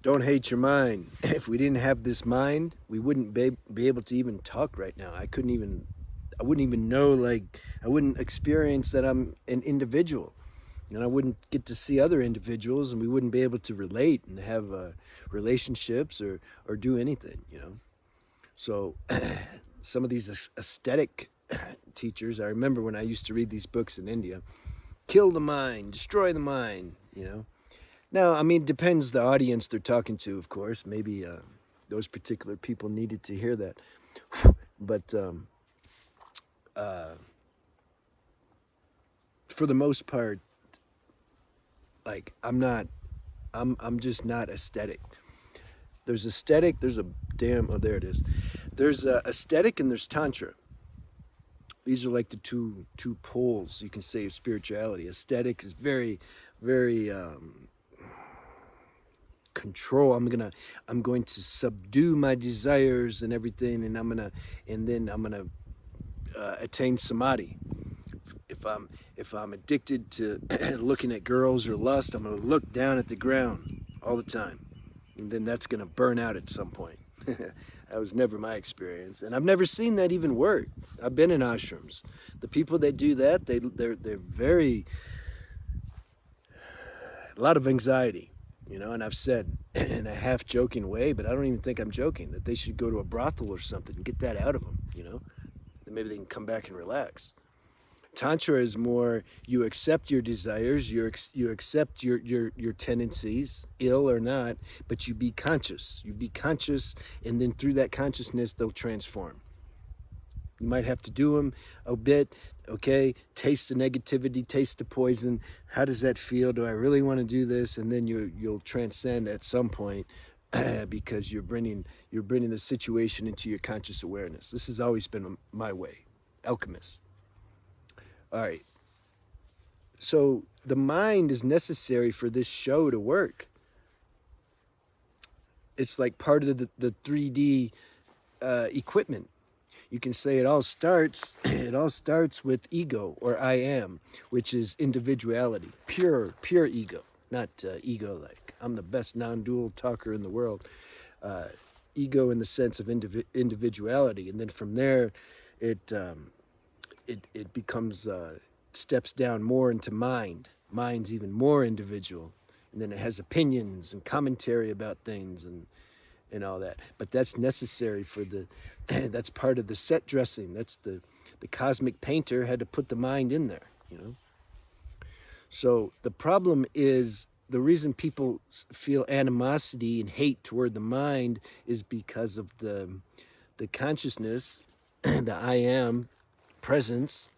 Don't hate your mind. If we didn't have this mind, we wouldn't be able to even talk right now. I wouldn't even know, like, I wouldn't experience that I'm an individual. And I wouldn't get to see other individuals, and we wouldn't be able to relate and have relationships or do anything, you know? So some of these aesthetic teachers, I remember when I used to read these books in India, kill the mind, destroy the mind, you know? Now, I mean, depends the audience they're talking to, of course. Maybe those particular people needed to hear that. But for the most part, like, I'm just not aesthetic. There's aesthetic, there's a damn, oh, there it is. There's aesthetic and there's tantra. These are like the two poles, you can say, of spirituality. Aesthetic is very, very control. I'm going to subdue my desires and everything, and then I'm gonna attain samadhi. If I'm addicted to looking at girls or lust, I'm gonna look down at the ground all the time, and then that's gonna burn out at some point. That was never my experience, and I've never seen that even work. I've been in ashrams. The people that do that, they're very, a lot of anxiety, you know. And I've said in a half joking way, but I don't even think I'm joking, that they should go to a brothel or something and get that out of them, you know. Then maybe they can come back and relax. Tantra is more, you accept your desires, you accept your tendencies, ill or not, but you be conscious. You be conscious, and then through that consciousness, they'll transform. You might have to do them a bit, okay? Taste the negativity, taste the poison. How does that feel? Do I really want to do this? And then you'll transcend at some point because you're bringing the situation into your conscious awareness. This has always been my way, alchemist. All right. So the mind is necessary for this show to work. It's like part of the 3D equipment. You can say it all starts with ego, or I am, which is individuality, pure ego, not ego like I'm the best non-dual talker in the world. Ego in the sense of individuality, and then from there, it becomes steps down more into mind. Mind's even more individual, and then it has opinions and commentary about things and all that. But that's necessary for the that's part of the set dressing. That's the cosmic painter had to put the mind in there, you know. So the problem is, the reason people feel animosity and hate toward the mind is because of the consciousness, the I am presence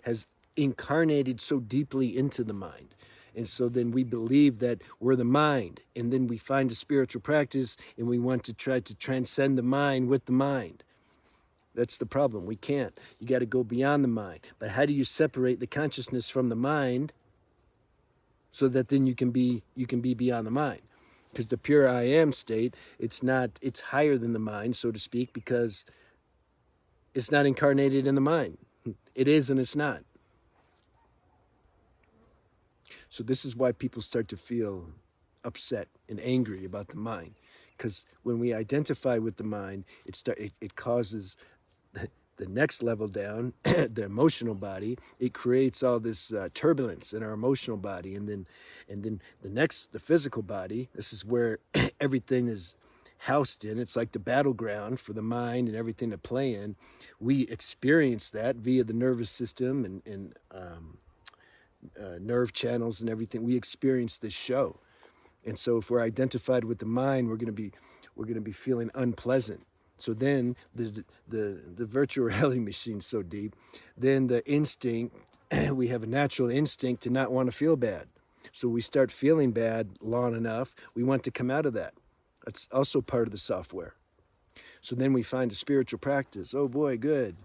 has incarnated so deeply into the mind. And so then we believe that we're the mind, and then we find a spiritual practice and we want to try to transcend the mind with the mind. That's the problem. We can't. You got to go beyond the mind. But how do you separate the consciousness from the mind so that then you can be beyond the mind? Because the pure I am state, it's higher than the mind, so to speak, because it's not incarnated in the mind. It is and it's not. So this is why people start to feel upset and angry about the mind, because when we identify with the mind, it causes the next level down, the emotional body. It creates all this turbulence in our emotional body, and then the physical body. This is where everything is housed in. It's like the battleground for the mind and everything to play in. We experience that via the nervous system and nerve channels and everything. We experience this show, and so if we're identified with the mind, we're going to be feeling unpleasant. So then the virtual reality machine's so deep, then the instinct, we have a natural instinct to not want to feel bad. So we start feeling bad long enough, we want to come out of that. That's also part of the software. So then we find a spiritual practice. Oh boy, good.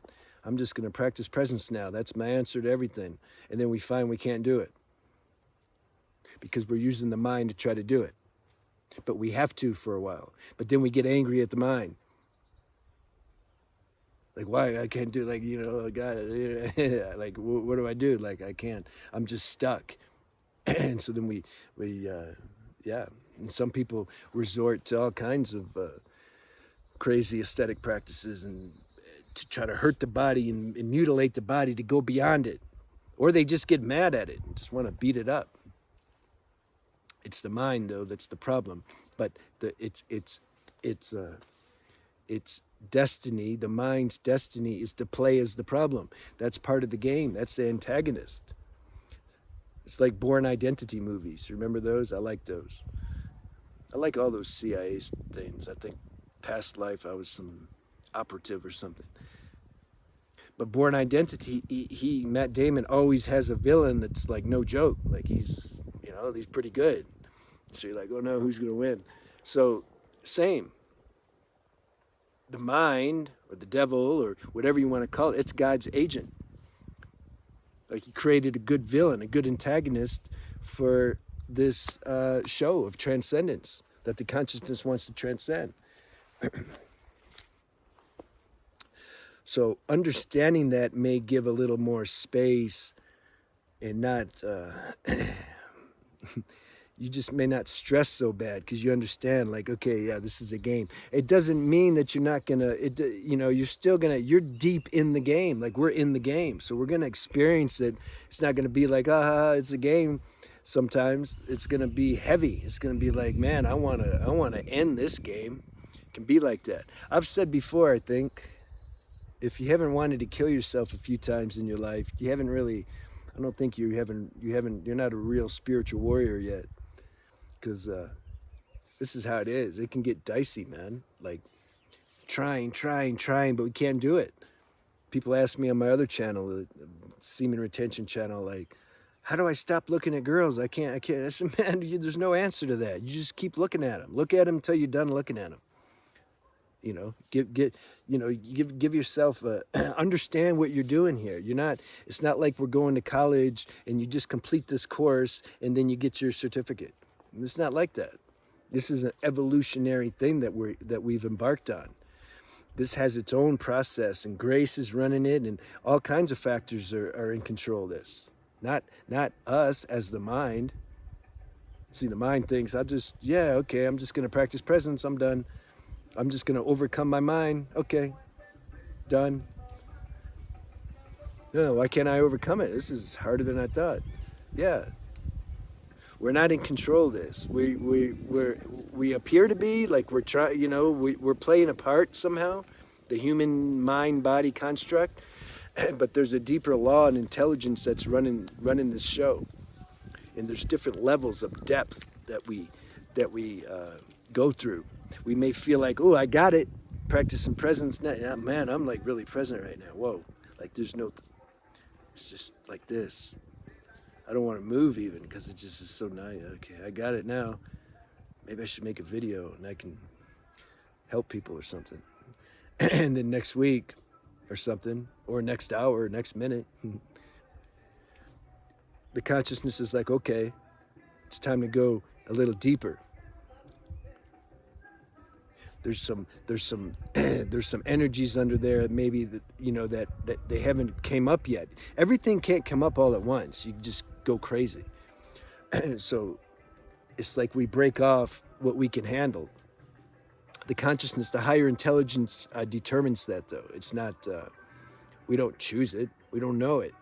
I'm just going to practice presence now. That's my answer to everything. And then we find we can't do it because we're using the mind to try to do it. But we have to for a while. But then we get angry at the mind. Like, why I can't do, like, you know, God, like, what do I do? Like, I can't. I'm just stuck. And so then we yeah. And some people resort to all kinds of crazy aesthetic practices and to try to hurt the body and mutilate the body to go beyond it. Or they just get mad at it and just want to beat it up. It's the mind, though, that's the problem. But it's destiny. The mind's destiny is to play as the problem. That's part of the game. That's the antagonist. It's like Born Identity movies. Remember those? I like those. I like all those CIA things. I think past life I was some operative or something. But Born Identity, Matt Damon always has a villain that's like no joke. Like he's pretty good. So you're like, oh no, who's gonna win? So same. The mind or the devil or whatever you want to call it, it's God's agent. Like he created a good villain, a good antagonist for this show of transcendence that the consciousness wants to transcend. So understanding that may give a little more space and not, you just may not stress so bad because you understand like, okay, yeah, this is a game. It doesn't mean that you're not gonna, you're still gonna, you're deep in the game. Like we're in the game. So we're gonna experience it. It's not gonna be like, it's a game. Sometimes it's gonna be heavy. It's gonna be like, man, I wanna end this game. It can be like that. I've said before, I think, if you haven't wanted to kill yourself a few times in your life, you haven't really, I don't think you're not a real spiritual warrior yet. Because this is how it is. It can get dicey, man. Like trying, but we can't do it. People ask me on my other channel, the Semen Retention channel, like, how do I stop looking at girls? I can't. I said, man, there's no answer to that. You just keep looking at them. Look at them until you're done looking at them. Give yourself understand what you're doing here. It's not like we're going to college and you just complete this course and then you get your certificate. It's not like that. This is an evolutionary thing that we've embarked on. This has its own process and grace is running it and all kinds of factors are in control of this. Not us as the mind. See, the mind thinks, I'm just going to practice presence. I'm done. I'm just going to overcome my mind. Okay, done. No, why can't I overcome it? This is harder than I thought. Yeah. We're not in control of this. We appear to be, like we're trying, we're playing a part somehow, the human mind-body construct, but there's a deeper law and intelligence that's running this show. And there's different levels of depth that we go through. We may feel like, oh, I got it, practicing presence. Man, I'm like really present right now. Whoa, like it's just like this. I don't want to move even because it just is so nice. Okay, I got it now. Maybe I should make a video and I can help people or something. And then next week or something, or next hour, or next minute, the consciousness is like, okay, it's time to go a little deeper. There's some energies under there maybe that they haven't came up yet. Everything can't come up all at once. You just go crazy. So it's like we break off what we can handle. The consciousness, the higher intelligence determines that, though. It's not, we don't choose it. We don't know it.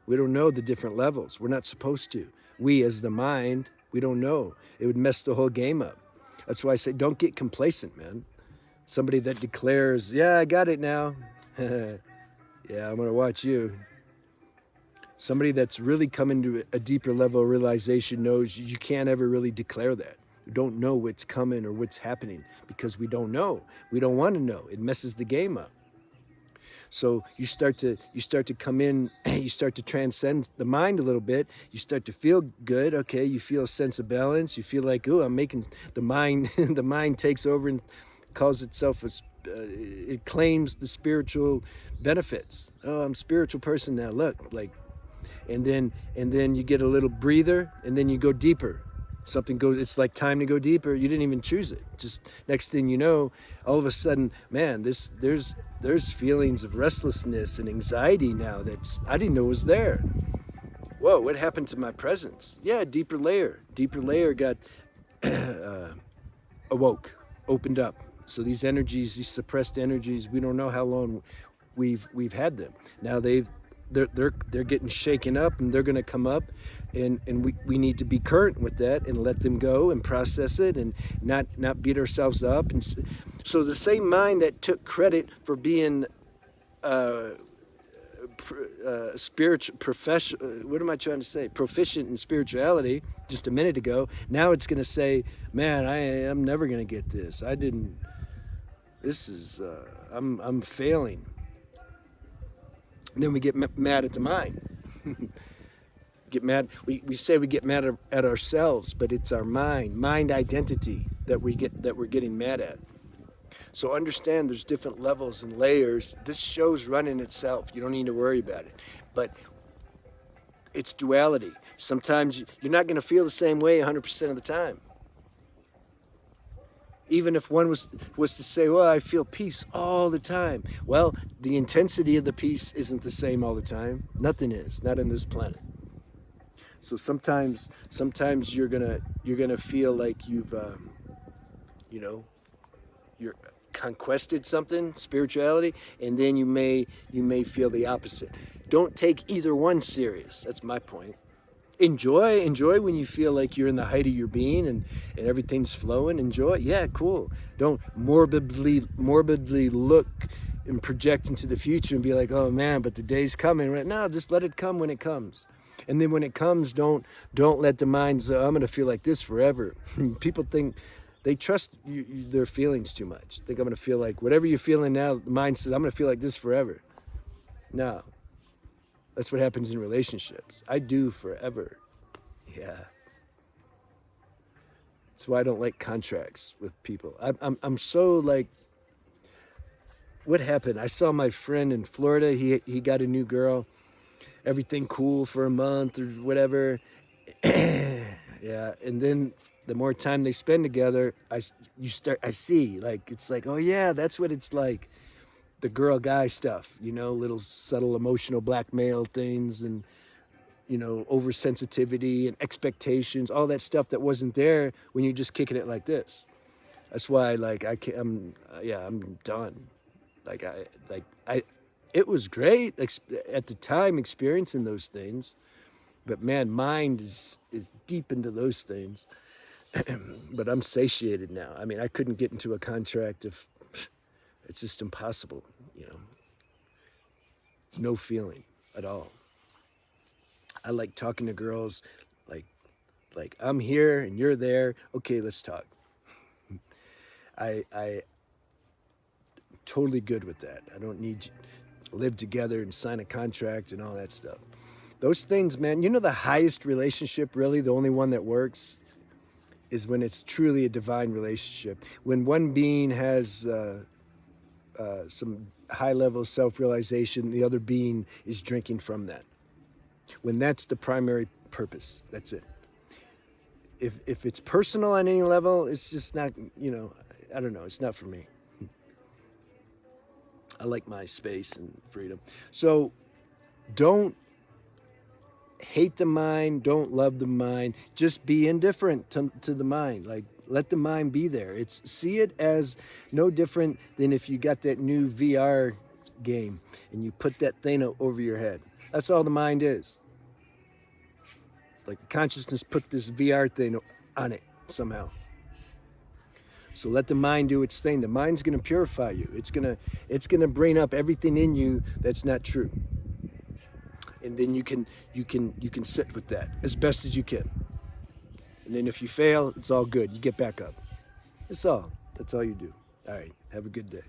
We don't know the different levels. We're not supposed to. We, as the mind, we don't know. It would mess the whole game up. That's why I say don't get complacent, man. Somebody that declares, yeah, I got it now. Yeah, I'm going to watch you. Somebody that's really coming to a deeper level of realization knows you can't ever really declare that. You don't know what's coming or what's happening because we don't know. We don't want to know. It messes the game up. So you start to come in, you start to transcend the mind a little bit. You start to feel good. Okay, you feel a sense of balance. You feel like, oh, I'm making the mind. The mind takes over and calls itself it claims the spiritual benefits. Oh, I'm a spiritual person now. Look, like, and then you get a little breather, and then you go deeper. Something goes, it's like time to go deeper. You didn't even choose it. Just next thing you know, all of a sudden, man, there's feelings of restlessness and anxiety now I didn't know was there. Whoa, what happened to my presence? Yeah, deeper layer got awoke, opened up. So these energies, these suppressed energies, we don't know how long we've had them. Now they're getting shaken up, and they're going to come up, and we need to be current with that and let them go and process it, and not beat ourselves up. And so the same mind that took credit for being spiritual profession, what am I trying to say, proficient in spirituality just a minute ago, now it's going to say, man, I'm never going to get this. I'm failing. And then we get mad at the mind. Get mad. We say we get mad at ourselves, but it's our mind identity that we're getting mad at. So understand there's different levels and layers. This show's running itself. You don't need to worry about it. But it's duality. Sometimes you're not going to feel the same way 100% of the time. Even if one was to say, well, I feel peace all the time. Well, the intensity of the peace isn't the same all the time. Nothing is, not on this planet. So sometimes you're gonna feel like you've you're conquested something, spirituality, and then you may feel the opposite. Don't take either one serious. That's my point. Enjoy when you feel like you're in the height of your being and everything's flowing. Enjoy. Yeah, cool. Don't morbidly look and project into the future and be like, oh man, but the day's coming. Right now, just let it come when it comes. And then when it comes, don't let the mind say, I'm going to feel like this forever. People think they trust their feelings too much. Think I'm going to feel like whatever you're feeling now, the mind says, I'm going to feel like this forever. No. That's what happens in relationships. I do forever. Yeah. That's why I don't like contracts with people. I'm so like, what happened? I saw my friend in Florida. He got a new girl. Everything cool for a month or whatever. Yeah. And then the more time they spend together, I see, like, it's like, oh yeah, that's what it's like. The girl guy stuff, little subtle emotional blackmail things, and oversensitivity and expectations, all that stuff that wasn't there when you're just kicking it like this. That's why, like, I'm done. It was great at the time experiencing those things, but man, mind is deep into those things. But I'm satiated now. I mean, I couldn't get into a contract if it's just impossible, No feeling at all. I like talking to girls like I'm here and you're there. Okay, let's talk. I totally good with that. I don't need to live together and sign a contract and all that stuff. Those things, man, the highest relationship, really, the only one that works, is when it's truly a divine relationship. When one being has some high level of self-realization, the other being is drinking from that. When that's the primary purpose, that's it. If it's personal on any level, it's just not, I don't know, it's not for me. I like my space and freedom. So don't hate the mind, don't love the mind, just be indifferent to the mind. Like, let the mind be there. See it as no different than if you got that new VR game and you put that thing over your head. That's all the mind is. Like, the consciousness put this VR thing on it somehow. So let the mind do its thing. The mind's going to purify you. It's going to bring up everything in you that's not true. And then you can sit with that as best as you can. And then if you fail, it's all good. You get back up. That's all you do. All right. Have a good day.